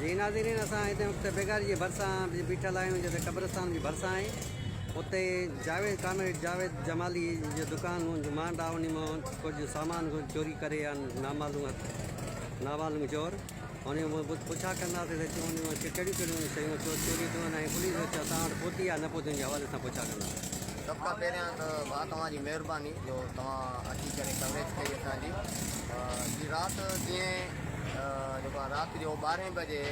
जी नाज़रीन, असां हिते मुख्त बेगारी जे भरिसां बीठल आहियूं, जिते क़ब्रस्तान जी भरिसां आहे। उते जावेद कामरेड जावेद जमाली जो दुकान जो मांड आहे, उन मां कुझु सामान चोरी करे या नामालूम चोर उन पुछा कंदासीं त उन मां कहिड़ियूं कहिड़ियूं शयूं चोरी थियूं आहिनि ऐं पुलिस असां वटि पहुती आहे न पहुती जे हवाले सां पुछा कंदासीं। सब खां पहिरियां त भाउ तव्हांजी महिरबानी जो तव्हां अची करे कवरेज कई असांजी। जी राति जीअं जेको आहे राति जो 12 बजे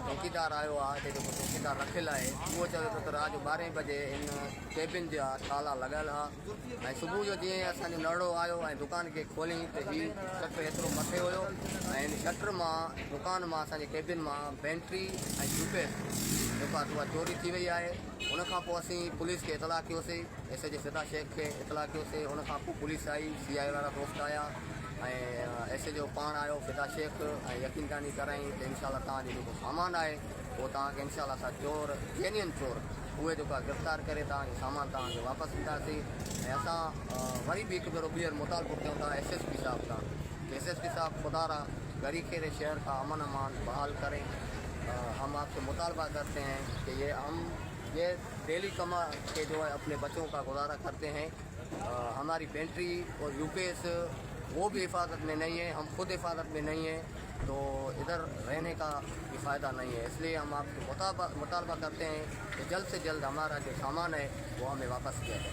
चौकीदार आयो आहे, हिते जेको चौकीदार रखियलु आहे उहो चवे पियो त राति जो 12 बजे इन केबिन जा ताला लॻियल हुआ ऐं सुबुह जो जीअं असांजो नड़ो आयो ऐं दुकान खे खोलियईं त हीउ शटर एतिरो मथे हुयो ऐं इन शटर मां दुकान मां असांजे केबिन मां बैटरी ऐं यूपीएस जेको आहे उहा चोरी थी वई आहे। उनखां पोइ असीं पुलिस खे इतला कयोसीं, एस जे फिदा शेख खे इतला कयोसीं। उनखां पोइ पुलिस आई, CI वारा दोस्त आया ऐं एस जो पाण आयो फिदा शेख ऐं यकीनदानी कराई त इनशाला तव्हांजो जेको सामान आहे उहो तव्हांखे इनशाला असां चोर जेन्युइन चोर उहे जेको आहे गिरफ़्तार करे तव्हांजो सामान तव्हांखे वापसि ॾींदासीं। ऐं असां वरी बि हिकु भेरो ॿीहर मुतालबो कयूं था SSP साहब सां, SSP साहब खुदारा गरी खेरे शहर का अमन अमान बहाल करें। हम आपसे मुतालबा करते हैं कि ये डेली कमा के जो है अपने बच्चों का गुजारा करते हैं। हमारी बैटरी और यूपीएस वो भी हिफाजत में नहीं है, हम खुद हिफाजत में नहीं है, तो इधर रहने का भी फ़ायदा नहीं है। इसलिए हम आपसे मुतालबा करते हैं कि जल्द से जल्द हमारा जो सामान है वो हमें वापस किया जाए।